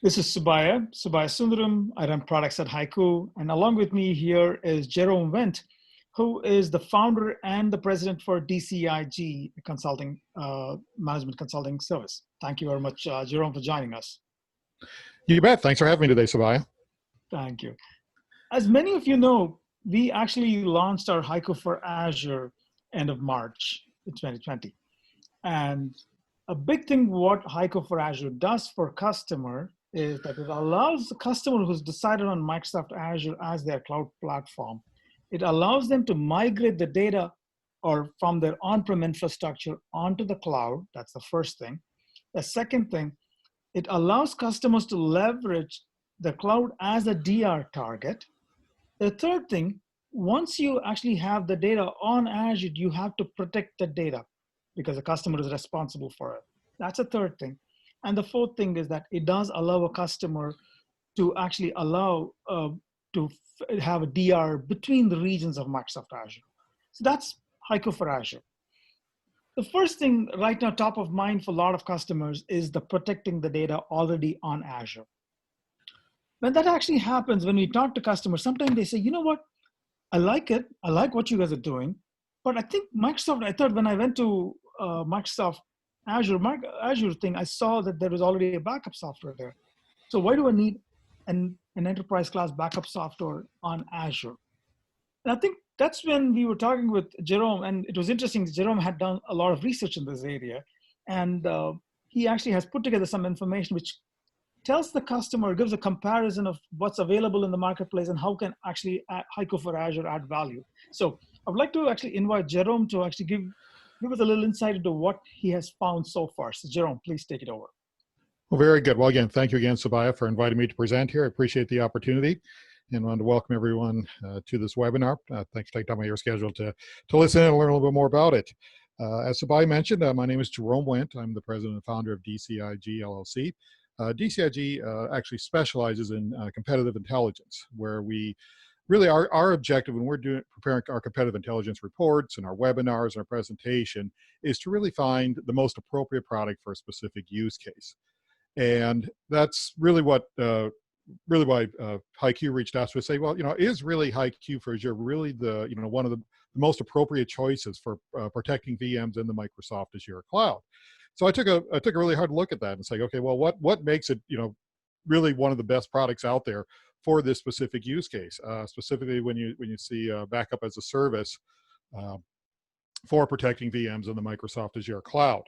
This is Subbiah Sundaram. I run products at HYCU. And along with me here is Jerome Wendt, who is the founder and the president for DCIG Consulting, Management Consulting Service. Thank you very much, Jerome, for joining us. You bet. Thanks for having me today, Subbiah. Thank you. As many of you know, we actually launched our HYCU for Azure end of March in 2020. And a big thing what HYCU for Azure does for customer is that it allows the customer who's decided on Microsoft Azure as their cloud platform, it allows them to migrate the data or from their on-prem infrastructure onto the cloud. That's the first thing. The second thing, it allows customers to leverage the cloud as a DR target. The third thing, once you actually have the data on Azure, you have to protect the data because the customer is responsible for it. That's a third thing. And the fourth thing is that it does allow a customer to actually allow to have a DR between the regions of Microsoft Azure. So that's HYCU for Azure. The first thing right now, top of mind for a lot of customers is the protecting the data already on Azure. When that actually happens, when we talk to customers, sometimes they say, you know what, I like it. I like what you guys are doing. But I think Microsoft, I thought when I went to Microsoft Azure thing, I saw that there was already a backup software there. So why do I need an enterprise class backup software on Azure? And I think that's when we were talking with Jerome, and it was interesting. Jerome had done a lot of research in this area, and he actually has put together some information which tells the customer, gives a comparison of what's available in the marketplace and how can actually HYCU for Azure add value. So I would like to actually invite Jerome to actually give us a little insight into what he has found so far. So Jerome, please take it over. Well, very good. Well, again, thank you again, Subbiah, for inviting me to present here. I appreciate the opportunity and want to welcome everyone to this webinar. Thanks for taking time out of your schedule to listen and learn a little bit more about it. As Subbiah mentioned, my name is Jerome Wendt. I'm the president and founder of DCIG LLC. DCIG actually specializes in competitive intelligence, where we really our objective when we're preparing our competitive intelligence reports and our webinars and our presentation is to really find the most appropriate product for a specific use case. And that's really what why HYCU reached out to us to say, well, is really HYCU for Azure really the one of the most appropriate choices for protecting VMs in the Microsoft Azure cloud? So I took a really hard look at that and say, okay, well, what makes it really one of the best products out there for this specific use case, specifically when you see backup as a service for protecting VMs in the Microsoft Azure cloud.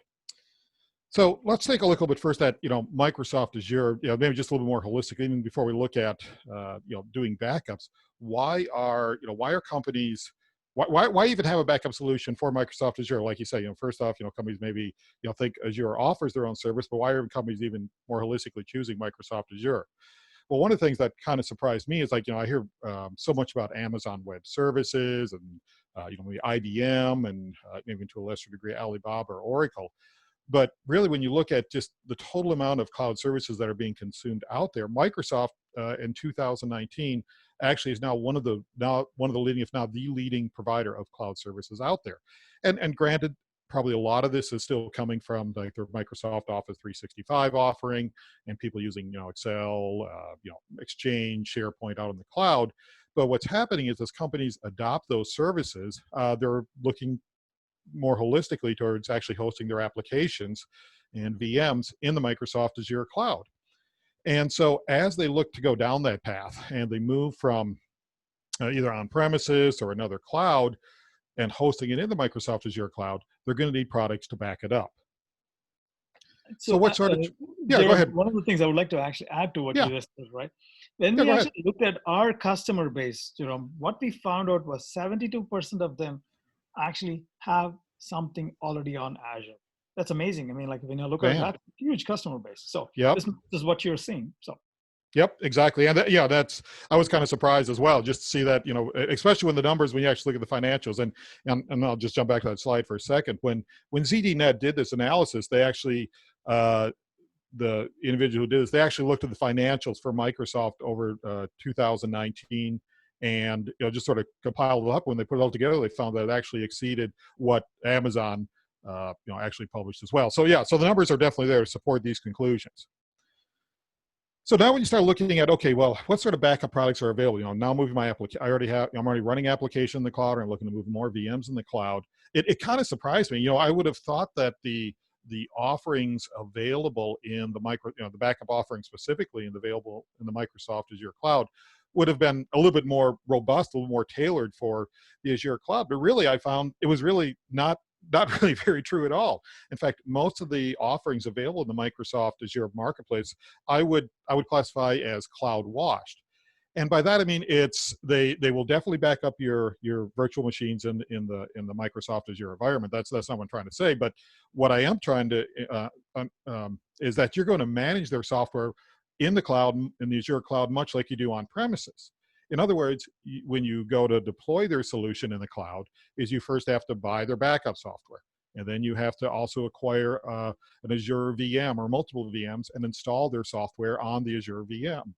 So let's take a look a little bit first at Microsoft Azure, maybe just a little bit more holistically, even before we look at doing backups. Why are companies why even have a backup solution for Microsoft Azure? Like you say, first off, companies maybe think Azure offers their own service, but why are companies even more holistically choosing Microsoft Azure? Well, one of the things that kind of surprised me is I hear so much about Amazon Web Services and IBM and maybe to a lesser degree Alibaba or Oracle. But really, when you look at just the total amount of cloud services that are being consumed out there, Microsoft in 2019 actually is now one of the leading, if not the leading provider of cloud services out there. And granted, probably a lot of this is still coming from like their Microsoft Office 365 offering and people using Excel, Exchange, SharePoint out in the cloud. But what's happening is as companies adopt those services, they're looking more holistically towards actually hosting their applications and VMs in the Microsoft Azure cloud. And so as they look to go down that path and they move from either on premises or another cloud and hosting it in the Microsoft Azure cloud, they're going to need products to back it up. So what sort of, Jerome, go ahead. One of the things I would like to actually add to what you just said, right? When we actually looked at our customer base, Jerome, what we found out was 72% of them actually have something already on Azure. That's amazing. I mean, like when you look at that huge customer base. So this is what you're seeing. So. Yep, exactly. And I was kind of surprised as well, just to see that, especially when the numbers, when you actually look at the financials, and I'll just jump back to that slide for a second. When ZDNet did this analysis, they actually, the individual who did this, they actually looked at the financials for Microsoft over 2019 and just sort of compiled it up. When they put it all together, they found that it actually exceeded what Amazon you know, actually published as well. So yeah, so the numbers are definitely there to support these conclusions. So now when you start looking at, okay, well, what sort of backup products are available? Now moving my application, I'm already running application in the cloud, and I'm looking to move more VMs in the cloud. It kind of surprised me. I would have thought that the offerings available in the backup offerings specifically available in the Microsoft Azure cloud would have been a little bit more robust, a little more tailored for the Azure cloud. But really, I found it was really not really very true at all. In fact, most of the offerings available in the Microsoft Azure Marketplace, I would classify as cloud washed. And by that I mean they will definitely back up your virtual machines in the Microsoft Azure environment. That's not what I'm trying to say. But what I am trying to is that you're going to manage their software in the cloud, in the Azure cloud, much like you do on premises. In other words, when you go to deploy their solution in the cloud, is you first have to buy their backup software. And then you have to also acquire an Azure VM or multiple VMs and install their software on the Azure VM.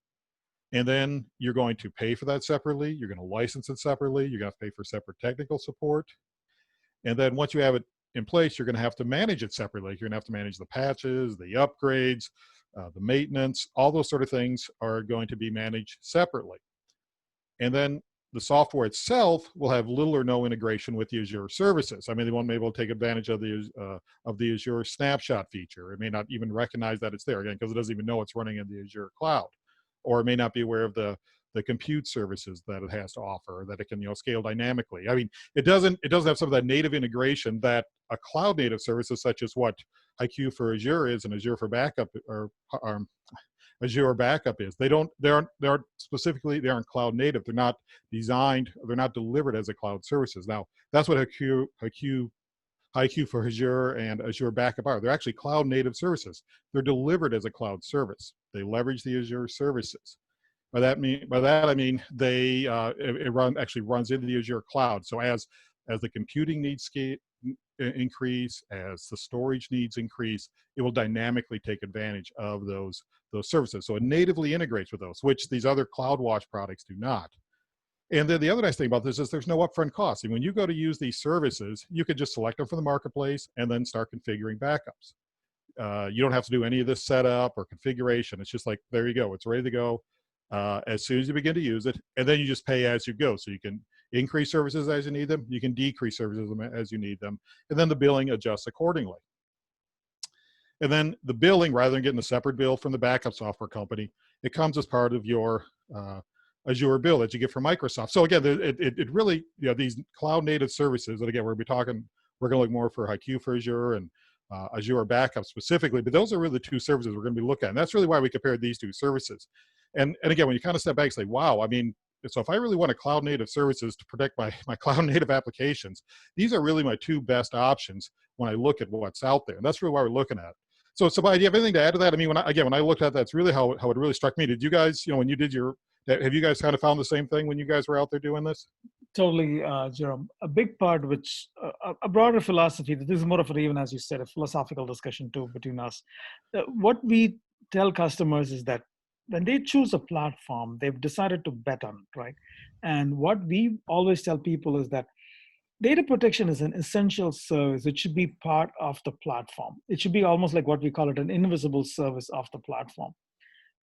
And then you're going to pay for that separately. You're going to license it separately. You're going to have to pay for separate technical support. And then once you have it in place, you're going to have to manage it separately. You're going to have to manage the patches, the upgrades, the maintenance, all those sort of things are going to be managed separately. And then the software itself will have little or no integration with the Azure services. I mean, they won't be able to take advantage of the Azure snapshot feature. It may not even recognize that it's there, again, because it doesn't even know it's running in the Azure cloud. Or it may not be aware of the compute services that it has to offer, that it can scale dynamically. I mean, it doesn't have some of that native integration that a cloud native services such as what HYCU for Azure is and Azure for Backup or Azure Backup is. They aren't cloud native. They're not designed, they're not delivered as a cloud services. Now, that's what HYCU for Azure and Azure Backup are. They're actually cloud native services. They're delivered as a cloud service. They leverage the Azure services. By that I mean actually runs into the Azure cloud. So as the computing needs increase, as the storage needs increase, it will dynamically take advantage of those services. So it natively integrates with those, which these other CloudWatch products do not. And then the other nice thing about this is there's no upfront cost. And when you go to use these services, you could just select them from the marketplace and then start configuring backups. You don't have to do any of this setup or configuration. It's just like, there you go, it's ready to go as soon as you begin to use it. And then you just pay as you go. So you can increase services as you need them. You can decrease services as you need them. And then the billing adjusts accordingly. And then the billing, rather than getting a separate bill from the backup software company, it comes as part of your Azure bill that you get from Microsoft. So again, it really, these cloud native services, and again, we're going to look more for HYCU for Azure and Azure Backup specifically, but those are really the two services we're going to be looking at. And that's really why we compared these two services. And again, when you kind of step back and say, wow, I mean, so if I really want a cloud native services to protect my cloud native applications, these are really my two best options when I look at what's out there. And that's really why we're looking at it. So Subbiah, do you have anything to add to that? I mean, when I looked at that, that's really how it really struck me. Did you guys, when you did have you guys kind of found the same thing when you guys were out there doing this? Totally, Jerome. A big part, which a broader philosophy, this is more of even, as you said, a philosophical discussion too between us. What we tell customers is that when they choose a platform, they've decided to bet on it, right? And what we always tell people is that data protection is an essential service. It should be part of the platform. It should be almost like what we call it, an invisible service of the platform.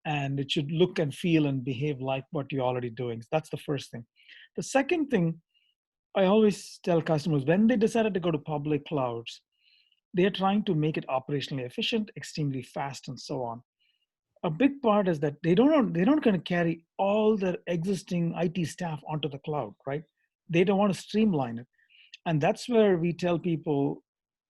And it should look and feel and behave like what you're already doing. So that's the first thing. The second thing, I always tell customers, when they decided to go to public clouds, they're trying to make it operationally efficient, extremely fast, and so on. A big part is that they're not going to carry all their existing IT staff onto the cloud, right? They don't want to streamline it. And that's where we tell people,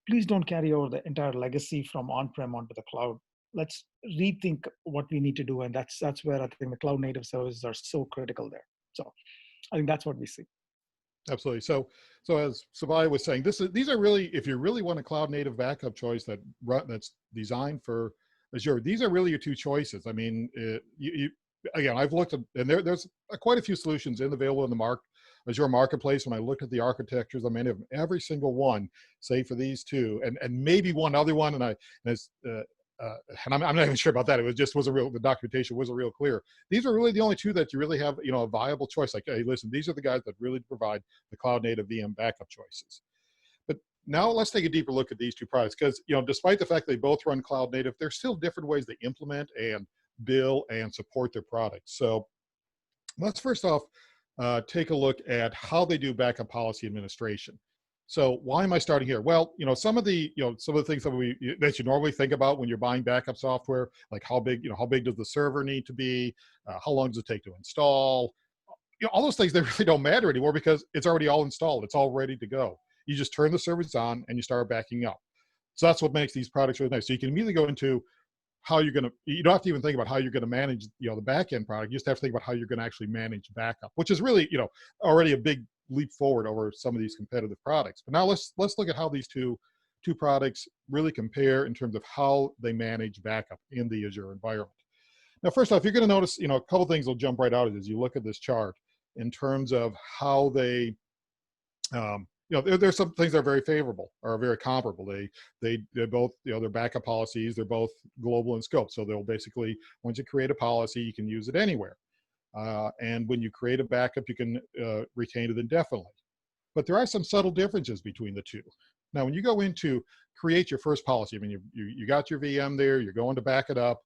please don't carry over the entire legacy from on-prem onto the cloud. Let's rethink what we need to do. And that's where I think the cloud native services are so critical there. So I think that's what we see. Absolutely. So as Subbiah was saying, these are really, if you really want a cloud native backup choice that's designed for Azure, these are really your two choices. I mean, again, I've looked at, and there's quite a few solutions available in the Azure Marketplace. When I looked at the architectures, I mean, every single one, save for these two, and maybe one other one, and I'm not even sure about that. The documentation wasn't real clear. These are really the only two that you really have, a viable choice. Like, hey, listen, these are the guys that really provide the cloud native VM backup choices. But now let's take a deeper look at these two products, because despite the fact they both run cloud native, there's still different ways to implement and bill and support their products. So let's first off take a look at how they do backup policy administration. So why am I starting here? Well, some of the things that you normally think about when you're buying backup software, like how big does the server need to be, how long does it take to install, all those things, they really don't matter anymore because it's already all installed. It's all ready to go. You just turn the servers on and you start backing up. So that's what makes these products really nice. So you can immediately go into how you're going to, you don't have to even think about how you're going to manage, the back end product. You just have to think about how you're going to actually manage backup, which is really, already a big leap forward over some of these competitive products. But now let's look at how these two products really compare in terms of how they manage backup in the Azure environment. Now, first off, you're going to notice, a couple things will jump right out as you look at this chart in terms of how they, there's some things that are very favorable or very comparable. They're both, their backup policies, they're both global in scope. So they'll basically, once you create a policy, you can use it anywhere. And when you create a backup, you can retain it indefinitely. But there are some subtle differences between the two. Now, when you go into create your first policy, I mean, you got your VM there, you're going to back it up.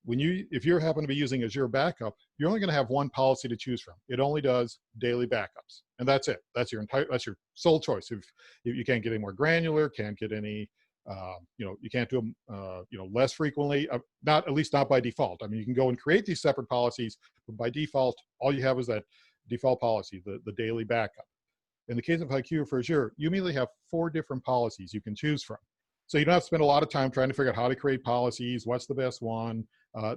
If you happen to be using Azure Backup, you're only going to have one policy to choose from. It only does daily backups, and that's it. That's your sole choice. If you can't get any more granular, can't get any, you can't do them, less frequently. At least not by default. I mean, you can go and create these separate policies, but by default, all you have is that default policy, the daily backup. In the case of HYCU for Azure, you immediately have 4 different policies you can choose from. So you don't have to spend a lot of time trying to figure out how to create policies, what's the best one.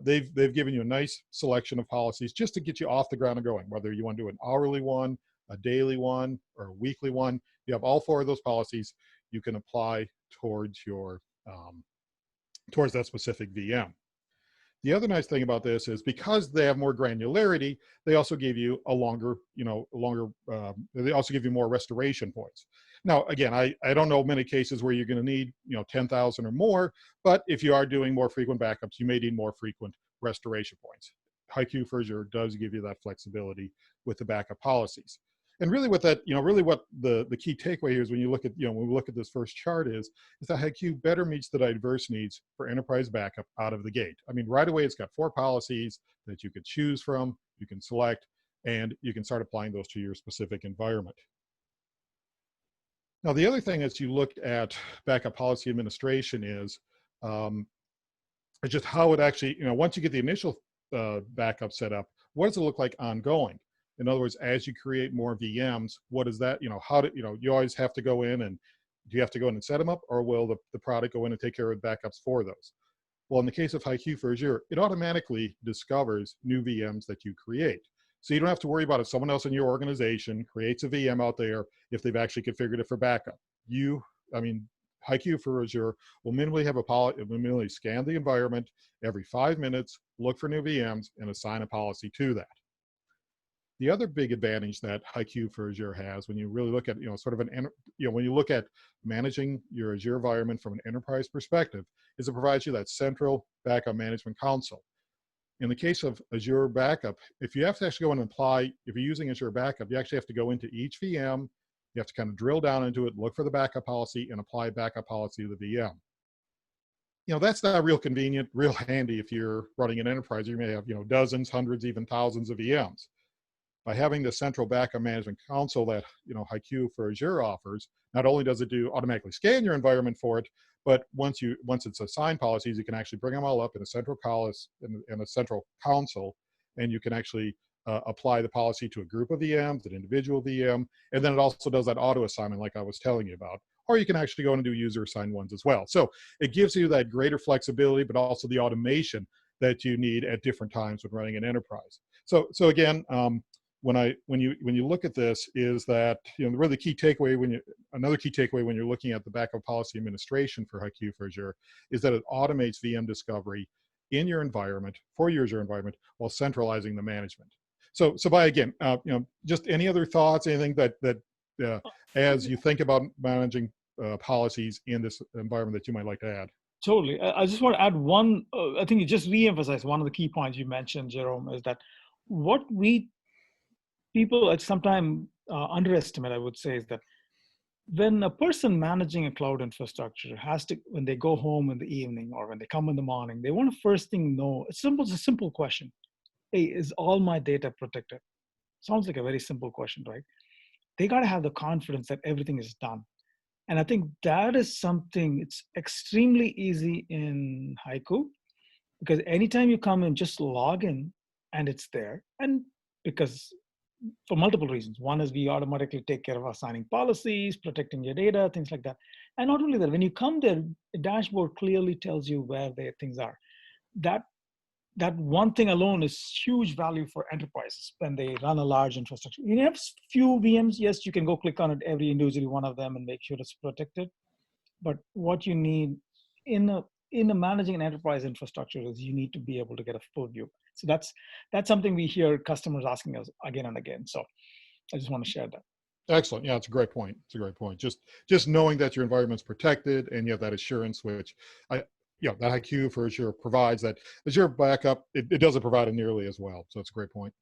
They've given you a nice selection of policies just to get you off the ground and going, whether you want to do an hourly one, a daily one, or a weekly one. You have all 4 of those policies you can apply towards your towards that specific VM. The other nice thing about this is because they have more granularity, they also give you a longer, they also give you more restoration points. Now, again, I don't know many cases where you're going to need, 10,000 or more, but if you are doing more frequent backups, you may need more frequent restoration points. HYCU for Azure does give you that flexibility with the backup policies. And really what that, really what the key takeaway here is when you look at, when we look at this first chart is that HYCU better meets the diverse needs for enterprise backup out of the gate. I mean, right away, it's got 4 policies that you could choose from, you can select, and you can start applying those to your specific environment. Now, the other thing as you look at backup policy administration is just how it actually, once you get the initial backup set up, what does it look like ongoing? In other words, as you create more VMs, what is that, how do, you always have to go in and do you have to go in and set them up, or will the product go in and take care of backups for those? Well, in the case of HYCU for Azure, it automatically discovers new VMs that you create. So you don't have to worry about if someone else in your organization creates a VM out there, if they've actually configured it for backup. HYCU for Azure will minimally have minimally scan the environment every 5 minutes, look for new VMs, and assign a policy to that. The other big advantage that HYCU for Azure has, when you really look at, when you look at managing your Azure environment from an enterprise perspective, is it provides you that central backup management console. In the case of Azure Backup, if you have to actually go and apply, if you're using Azure Backup, you actually have to go into each VM, you have to kind of drill down into it, look for the backup policy, and apply backup policy to the VM. That's not real convenient, real handy if you're running an enterprise. You may have, dozens, hundreds, even thousands of VMs. By having the central backup management console that HYCU for Azure offers, not only does it automatically scan your environment for it, but once it's assigned policies, you can actually bring them all up in a central console, and you can actually apply the policy to a group of VMs, an individual VM, and then it also does that auto assignment like I was telling you about. Or you can actually go in and do user assigned ones as well. So it gives you that greater flexibility, but also the automation that you need at different times when running an enterprise. So again, when you look at this is that really the key takeaway another key takeaway when you're looking at the backup policy administration for HYCU for Azure is that it automates VM discovery in your environment for your Azure environment while centralizing the management. So by again, just any other thoughts, anything that as you think about managing policies in this environment that you might like to add? Totally. I just want to add one, I think you just re-emphasized one of the key points you mentioned, Jerome, is that what people sometimes underestimate, I would say, is that when a person managing a cloud infrastructure has to, when they go home in the evening or when they come in the morning, they want to first thing know, it's a simple question. Hey, is all my data protected? Sounds like a very simple question, right? They got to have the confidence that everything is done. And I think that is something, it's extremely easy in HYCU because anytime you come and just log in and it's there. And because for multiple reasons. One is we automatically take care of assigning policies, protecting your data, things like that. And not only that, when you come there, the dashboard clearly tells you where the things are. That that one thing alone is huge value for enterprises when they run a large infrastructure. You have few VMs, yes, you can go click on it, every individually one of them and make sure it's protected. But what you need in a managing an enterprise infrastructure is you need to be able to get a full view. So that's something we hear customers asking us again and again. So I just want to share that. Excellent. Yeah, it's a great point. It's a great point. Just knowing that your environment's protected and you have that assurance, which that HYCU for Azure provides, that Azure Backup, it doesn't provide it nearly as well. So it's a great point.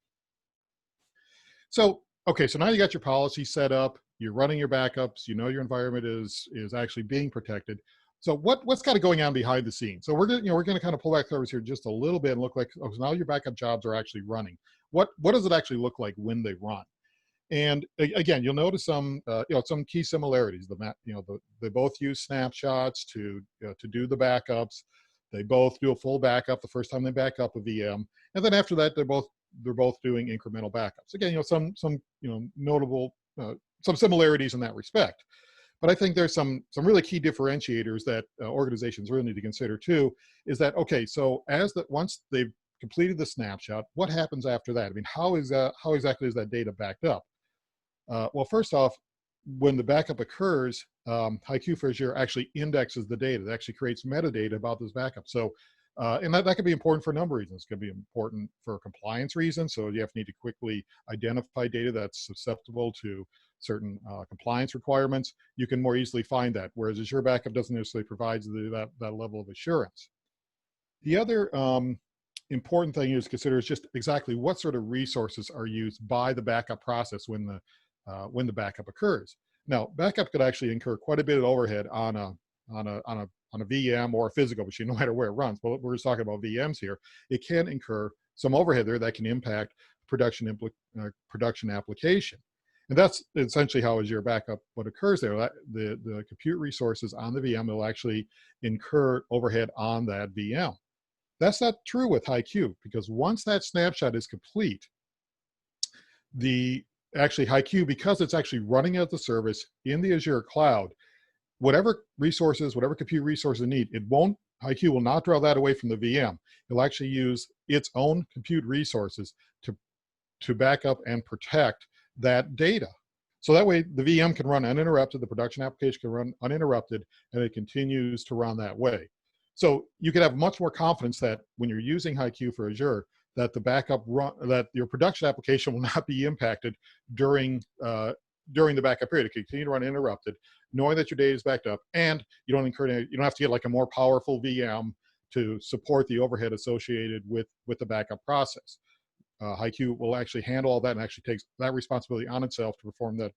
So, okay, so now you got your policy set up, you're running your backups, you know your environment is actually being protected. So what's kind of going on behind the scenes? So we're gonna kind of pull back covers here just a little bit and look like, oh, so now your backup jobs are actually running. What does it actually look like when they run? And again, you'll notice some some key similarities. They both use snapshots to do the backups. They both do a full backup the first time they back up a VM, and then after that, they're both doing incremental backups. Again, some notable some similarities in that respect. But I think there's some really key differentiators that organizations really need to consider too. Is that okay? So once they've completed the snapshot, what happens after that? I mean, how exactly is that data backed up? Well, first off, when the backup occurs, HYCU for Azure actually indexes the data. It actually creates metadata about this backup. So, and that could be important for a number of reasons. It could be important for compliance reasons. So you need to quickly identify data that's susceptible to certain compliance requirements. You can more easily find that, whereas Azure Backup doesn't necessarily provide that level of assurance. The other important thing is consider is just exactly what sort of resources are used by the backup process when the backup occurs. Now, backup could actually incur quite a bit of overhead on a VM or a physical machine, no matter where it runs. But we're just talking about VMs here. It can incur some overhead there that can impact production application. And that's essentially how Azure Backup, what occurs there. The compute resources on the VM will actually incur overhead on that VM. That's not true with HYCU, because once that snapshot is complete, actually HYCU, because it's actually running as a service in the Azure cloud, whatever compute resources it need, HYCU will not draw that away from the VM. It'll actually use its own compute resources to back up and protect that data. So that way the VM can run uninterrupted, the production application can run uninterrupted, and it continues to run that way. So you can have much more confidence that when you're using HYCU for Azure, that that your production application will not be impacted during the backup period. It can continue to run uninterrupted, knowing that your data is backed up, and you don't have to get like a more powerful VM to support the overhead associated with the backup process. HYCU will actually handle all that and actually takes that responsibility on itself to perform that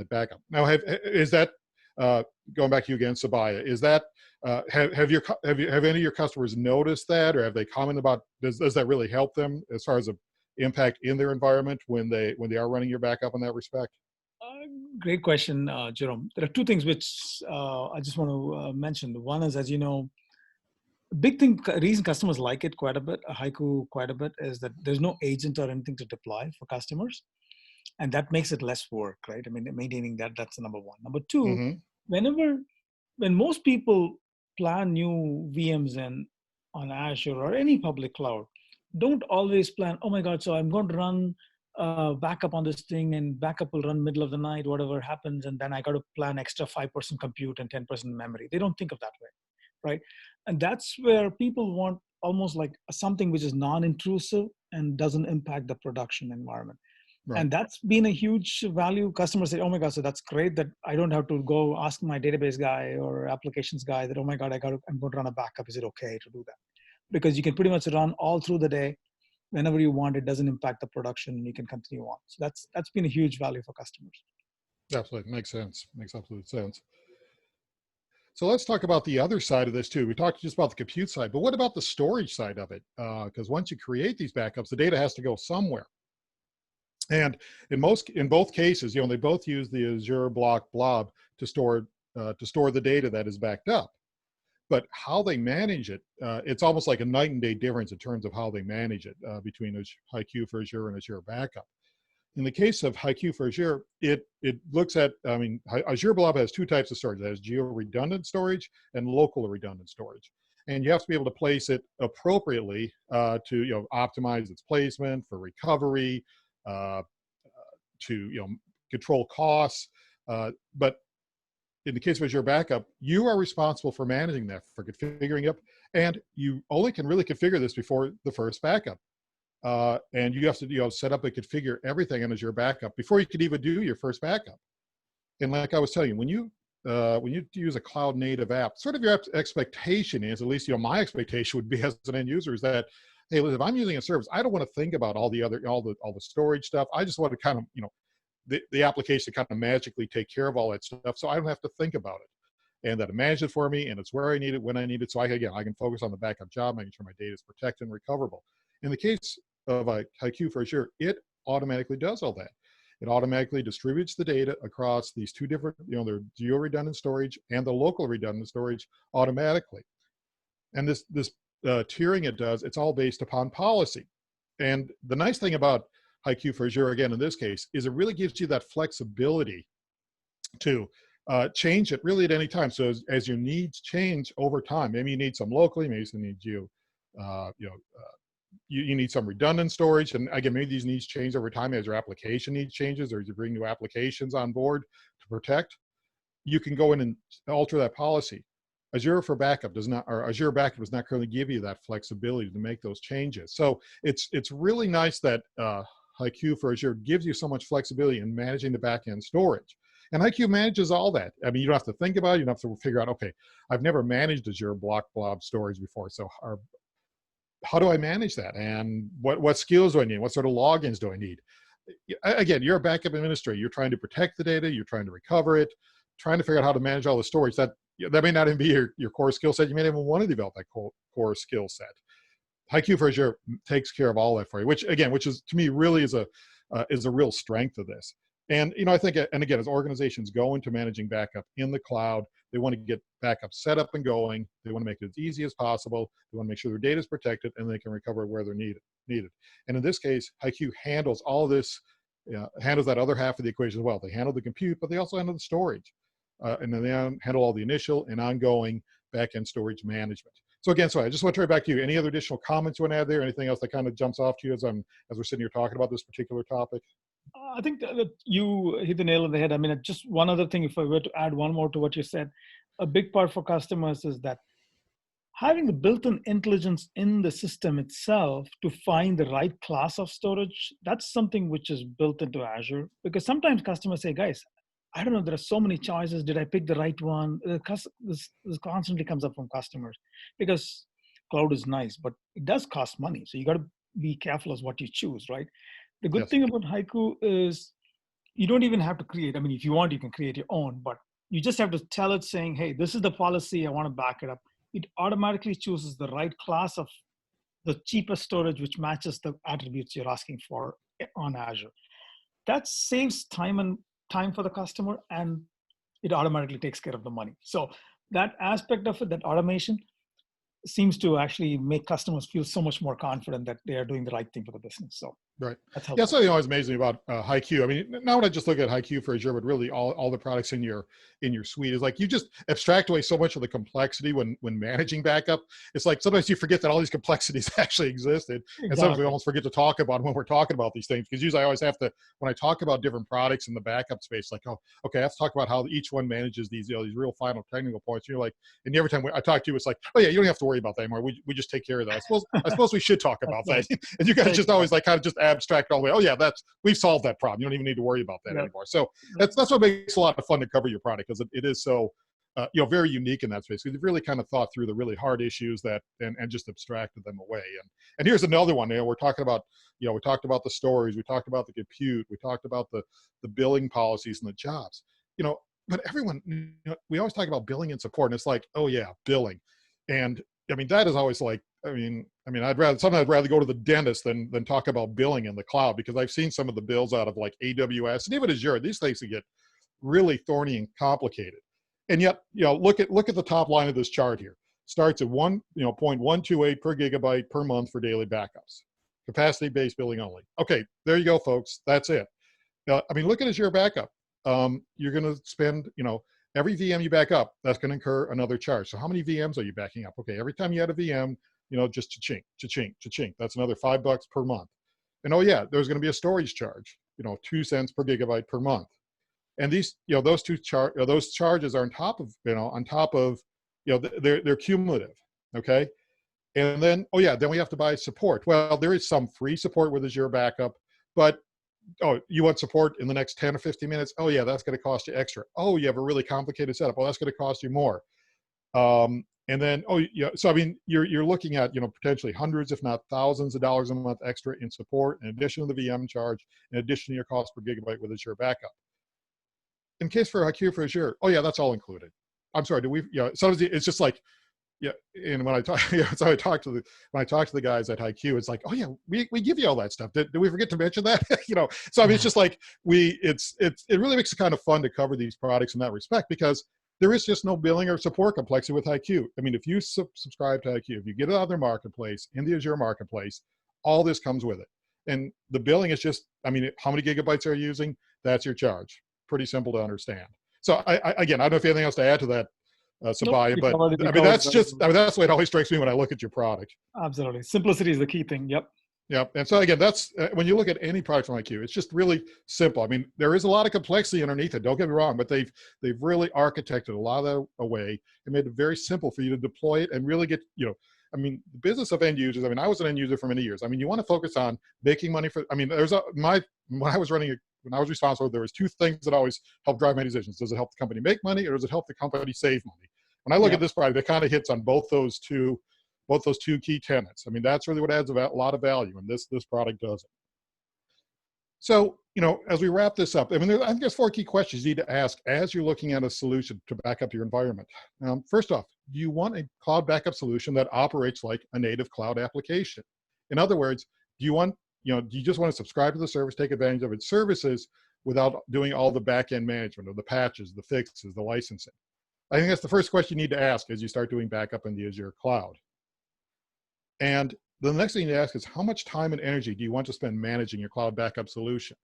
backup. Now, is that going back to you again, Subbiah? Is that have any of your customers noticed that, or have they commented about does that really help them as far as an impact in their environment when they are running your backup in that respect? Great question, Jerome. There are two things which I just want to mention. The one is, as you know, big reason customers like it quite a bit, HYCU quite a bit, is that there's no agent or anything to deploy for customers. And that makes it less work, right? I mean, maintaining that's number one. Number two, when most people plan new VMs on Azure or any public cloud, don't always plan, oh my God, so I'm going to run backup on this thing, and backup will run middle of the night, whatever happens, and then I got to plan extra 5% compute and 10% memory. They don't think of that way, right? And that's where people want almost like something which is non-intrusive and doesn't impact the production environment. Right. And that's been a huge value. Customers say, oh my God, so that's great that I don't have to go ask my database guy or applications guy that, oh my God, I'm going to run a backup. Is it okay to do that? Because you can pretty much run all through the day whenever you want. It doesn't impact the production. You can continue on. So that's been a huge value for customers. Absolutely, makes sense. Makes absolute sense. So let's talk about the other side of this too. We talked just about the compute side, but what about the storage side of it? Because once you create these backups, the data has to go somewhere. And in both cases, they both use the Azure Block Blob to store the data that is backed up. But how they manage it, it's almost like a night and day difference in terms of how they manage it between HYCU for Azure and Azure Backup. In the case of HYCU for Azure, it looks at, Azure Blob has two types of storage. It has geo-redundant storage and local redundant storage. And you have to be able to place it appropriately to optimize its placement for recovery, to control costs. But in the case of Azure Backup, you are responsible for managing that, for configuring it, and you only can really configure this before the first backup. And you have to set up and configure everything in Azure Backup before you could even do your first backup. And like I was telling you, when you use a cloud native app, sort of your expectation is, at least my expectation would be as an end user, is that, hey, if I'm using a service, I don't want to think about all the storage stuff. I just want to kind of the application kind of magically take care of all that stuff, so I don't have to think about it, and that it manages it for me, and it's where I need it, when I need it, so I can focus on the backup job, making sure my data is protected and recoverable. In the case of HYCU for Azure, it automatically does all that. It automatically distributes the data across these two different, their geo-redundant storage and the local redundant storage automatically. And this tiering it does, it's all based upon policy. And the nice thing about HYCU for Azure, again, in this case, is it really gives you that flexibility to change it really at any time. So as your needs change over time, maybe you need some locally, maybe you need you need some redundant storage, and again, maybe these needs change over time as your application needs changes, or as you bring new applications on board to protect. You can go in and alter that policy. Azure for Backup does not, or Azure Backup does not currently give you that flexibility to make those changes. So it's really nice that HYCU for Azure gives you so much flexibility in managing the backend storage. And HYCU manages all that. I mean, you don't have to think about it. You don't have to figure out, okay, I've never managed Azure Blob storage before, so how do I manage that? And what skills do I need? What sort of logins do I need? Again, you're a backup administrator. You're trying to protect the data. You're trying to recover it, trying to figure out how to manage all the storage. That may not even be your core skill set. You may not even want to develop that core skill set. HYCU for Azure takes care of all that for you, which is, to me, really is a real strength of this. And I think, and again, as organizations go into managing backup in the cloud, they want to get backup set up and going. They want to make it as easy as possible. They want to make sure their data is protected and they can recover where they're needed. And in this case, HYCU handles all of this, handles that other half of the equation as well. They handle the compute, but they also handle the storage. And then they handle all the initial and ongoing backend storage management. So again, I just want to turn it back to you. Any other additional comments you want to add there? Anything else that kind of jumps off to you as we're sitting here talking about this particular topic? I think that you hit the nail on the head. I mean, just one other thing, if I were to add one more to what you said, a big part for customers is that having the built-in intelligence in the system itself to find the right class of storage, that's something which is built into Azure. Because sometimes customers say, guys, I don't know, there are so many choices. Did I pick the right one? This constantly comes up from customers, because cloud is nice, but it does cost money. So you got to be careful as what you choose, right? The good thing about HYCU is you don't even have to create. I mean, if you want, you can create your own, but you just have to tell it saying, hey, this is the policy. I want to back it up. It automatically chooses the right class of the cheapest storage, which matches the attributes you're asking for on Azure. That saves time for the customer, and it automatically takes care of the money. So that aspect of it, that automation, seems to actually make customers feel so much more confident that they are doing the right thing for the business. So right. That's helpful. Yeah, something always amazes me about HYCU. I mean, not when I just look at HYCU for Azure, but really all the products in your suite is like, you just abstract away so much of the complexity when managing backup. It's like sometimes you forget that all these complexities actually existed. Exactly. And sometimes we almost forget to talk about when we're talking about these things, because usually I always have to, when I talk about different products in the backup space, like, oh, okay, I have to talk about how each one manages these, these real final technical points. You're like, and every time I talk to you, it's like, oh yeah, you don't have to worry about that anymore. We just take care of that. I suppose we should talk about that. And you guys just always like kind of just abstract all the way. Oh yeah, we've solved that problem. You don't even need to worry about that anymore. So that's what makes a lot of fun to cover your product, because it is so very unique in that space. We've really kind of thought through the really hard issues that, and just abstracted them away. And here's another one. We're talking about, we talked about the stories, we talked about the compute, we talked about the billing policies and the jobs, but everyone, we always talk about billing and support, and it's like, oh yeah, billing. And I mean, that is always like, sometimes I'd rather go to the dentist than talk about billing in the cloud, because I've seen some of the bills out of like AWS and even Azure. These things can get really thorny and complicated. And yet, look at the top line of this chart here. Starts at 0.128 per gigabyte per month for daily backups. Capacity-based billing only. Okay, there you go, folks. That's it. Look at Azure Backup. You're going to spend, every VM you back up, that's going to incur another charge. So how many VMs are you backing up? Okay, every time you add a VM, just cha-ching, cha-ching, cha-ching. That's another $5 per month. And oh yeah, there's going to be a storage charge, 2 cents per gigabyte per month. And these, those charges are on top of, they're cumulative. Okay. And then, oh yeah, then we have to buy support. Well, there is some free support with Azure Backup, but you want support in the next 10 or 15 minutes? Oh yeah, that's going to cost you extra. Oh, you have a really complicated setup. Oh, that's going to cost you more. And then, so you're looking at, potentially hundreds, if not thousands of dollars a month extra in support, in addition to the VM charge, in addition to your cost per gigabyte with Azure Backup. In case for HYCU for Azure, oh yeah, that's all included. I'm sorry, sometimes it's just like, yeah, and when I talk, so when I talk to the guys at HYCU, it's like, oh yeah, we give you all that stuff. Did we forget to mention that? So it's just like it really makes it kind of fun to cover these products in that respect, because there is just no billing or support complexity with HYCU. If you subscribe to HYCU, if you get it on their marketplace, in the Azure Marketplace, all this comes with it. And the billing is just, how many gigabytes are you using? That's your charge. Pretty simple to understand. So again, I don't know if you have anything else to add to that, Subbiah, nope, but that's the way it always strikes me when I look at your product. Absolutely. Simplicity is the key thing. Yep. Yep. And so again, that's when you look at any product from HYCU, it's just really simple. There is a lot of complexity underneath it, don't get me wrong, but they've really architected a lot of that away and made it very simple for you to deploy it and really get, the business of end users. I was an end user for many years. You want to focus on making money for, when I was responsible, there was two things that always helped drive my decisions. Does it help the company make money, or does it help the company save money? When I look at this product, it kind of hits on both those two key tenets. That's really what adds a lot of value, and this product does it. So, as we wrap this up, I think there's 4 key questions you need to ask as you're looking at a solution to back up your environment. First off, do you want a cloud backup solution that operates like a native cloud application? In other words, do you just want to subscribe to the service, take advantage of its services without doing all the back-end management of the patches, the fixes, the licensing? I think that's the first question you need to ask as you start doing backup in the Azure cloud. And the next thing you need to ask is, how much time and energy do you want to spend managing your cloud backup solution?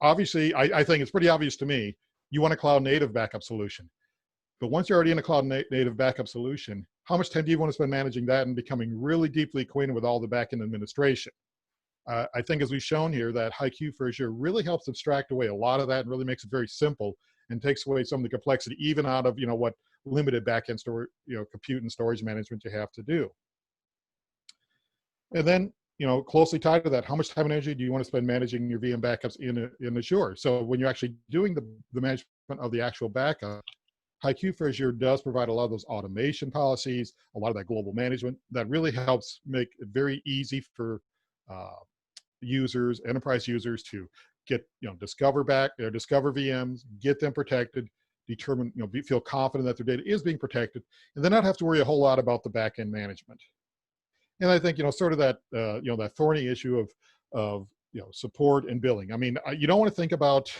Obviously, I think it's pretty obvious to me, you want a cloud native backup solution. But once you're already in a cloud native backup solution, how much time do you want to spend managing that and becoming really deeply acquainted with all the back-end administration? I think, as we've shown here, that HYCU for Azure really helps abstract away a lot of that and really makes it very simple and takes away some of the complexity, even out of what limited back-end storage, compute and storage management you have to do. And then, closely tied to that, how much time and energy do you want to spend managing your VM backups in Azure? So when you're actually doing the management of the actual backup, HYCU for Azure does provide a lot of those automation policies, a lot of that global management that really helps make it very easy for users, enterprise users, to get, discover VMs, get them protected, determine, feel confident that their data is being protected, and then not have to worry a whole lot about the back-end management. And I think, sort of that, that thorny issue of support and billing. You don't want to think about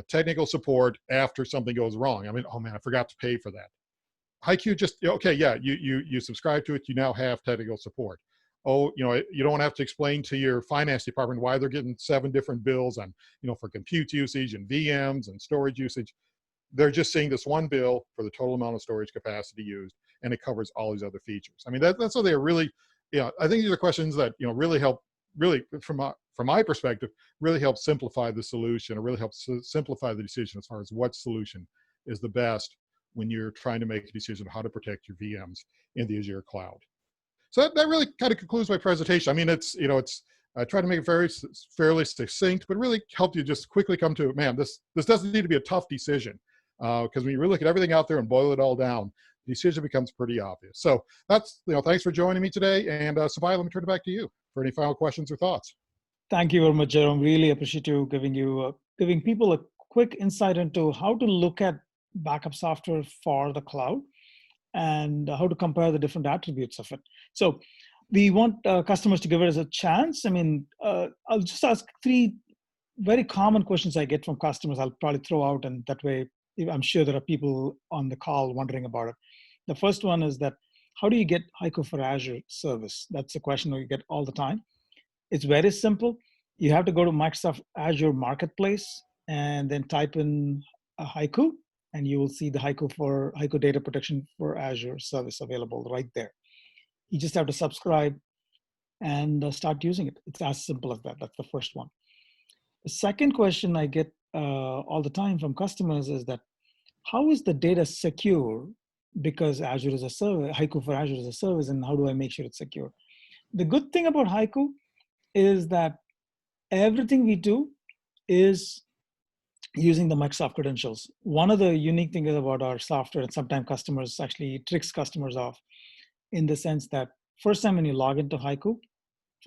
technical support after something goes wrong. Oh man, I forgot to pay for that. HYCU just, okay, yeah, you subscribe to it, you now have technical support. Oh, you don't have to explain to your finance department why they're getting 7 different bills on, for compute usage and VMs and storage usage. They're just seeing this one bill for the total amount of storage capacity used, and it covers all these other features. That's what they're really, I think these are questions that, really help, from my perspective, really help simplify the solution, or really help simplify the decision as far as what solution is the best when you're trying to make a decision on how to protect your VMs in the Azure cloud. So that really kind of concludes my presentation. I try to make it fairly succinct, but really help you just quickly come to, man, this doesn't need to be a tough decision. Because when you really look at everything out there and boil it all down, the decision becomes pretty obvious. So that's, thanks for joining me today. And Subbiah, let me turn it back to you for any final questions or thoughts. Thank you very much, Jerome. Really appreciate you giving people a quick insight into how to look at backup software for the cloud and how to compare the different attributes of it. So we want customers to give it as a chance. I mean, I'll just ask 3 very common questions I get from customers. I'll probably throw out, and that way I'm sure there are people on the call wondering about it. The first one is that, how do you get HYCU for Azure service? That's a question that you get all the time. It's very simple. You have to go to Microsoft Azure Marketplace and then type in a HYCU, and you will see the HYCU data protection for Azure service available right there. You just have to subscribe and start using it. It's as simple as that. That's the first one. The second question I get all the time from customers is that, how is the data secure? Because Azure is a service, HYCU for Azure is a service, and how do I make sure it's secure? The good thing about HYCU is that everything we do is using the Microsoft credentials. One of the unique things about our software, and sometimes customers actually tricks customers off, in the sense that first time when you log into HYCU,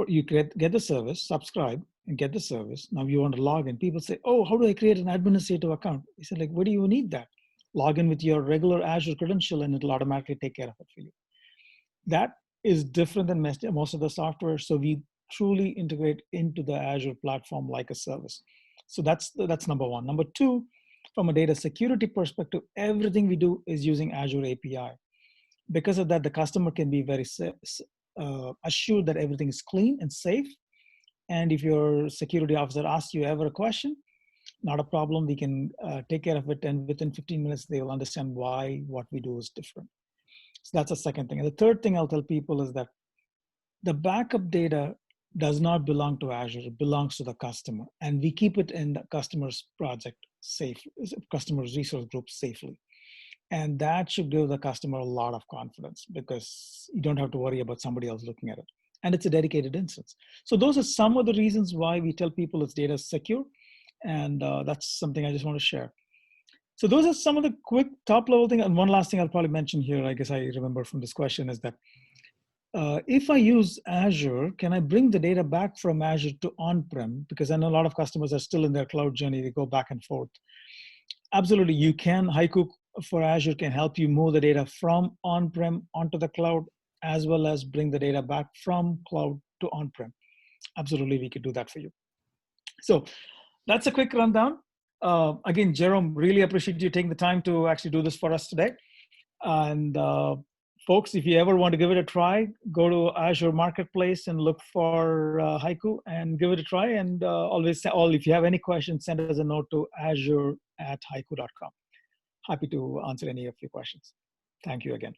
you get the service, subscribe, and get the service. Now you want to log in. People say, oh, how do I create an administrative account? I said, like, what do you need that? Log in with your regular Azure credential and it'll automatically take care of it for you. That is different than most of the software. So we truly integrate into the Azure platform like a service. So that's number one. Number two, from a data security perspective, everything we do is using Azure API. Because of that, the customer can be very assured that everything is clean and safe. And if your security officer asks you ever a question, not a problem. We can take care of it. And within 15 minutes, they will understand why what we do is different. So that's the second thing. And the third thing I'll tell people is that the backup data does not belong to Azure. It belongs to the customer. And we keep it in the customer's project safe, customer's resource group safely. And that should give the customer a lot of confidence, because you don't have to worry about somebody else looking at it. And it's a dedicated instance. So those are some of the reasons why we tell people its data is secure. And that's something I just want to share. So those are some of the quick top level things. And one last thing I'll probably mention here, I guess I remember from this question, is that if I use Azure, can I bring the data back from Azure to on-prem? Because I know a lot of customers are still in their cloud journey. They go back and forth. Absolutely, you can. HYCU for Azure can help you move the data from on-prem onto the cloud, as well as bring the data back from cloud to on-prem. Absolutely, we could do that for you. So that's a quick rundown. Again, Jerome, really appreciate you taking the time to actually do this for us today. And folks, if you ever want to give it a try, go to Azure Marketplace and look for HYCU and give it a try. And if you have any questions, send us a note to azure@hycu.com. Happy to answer any of your questions. Thank you again.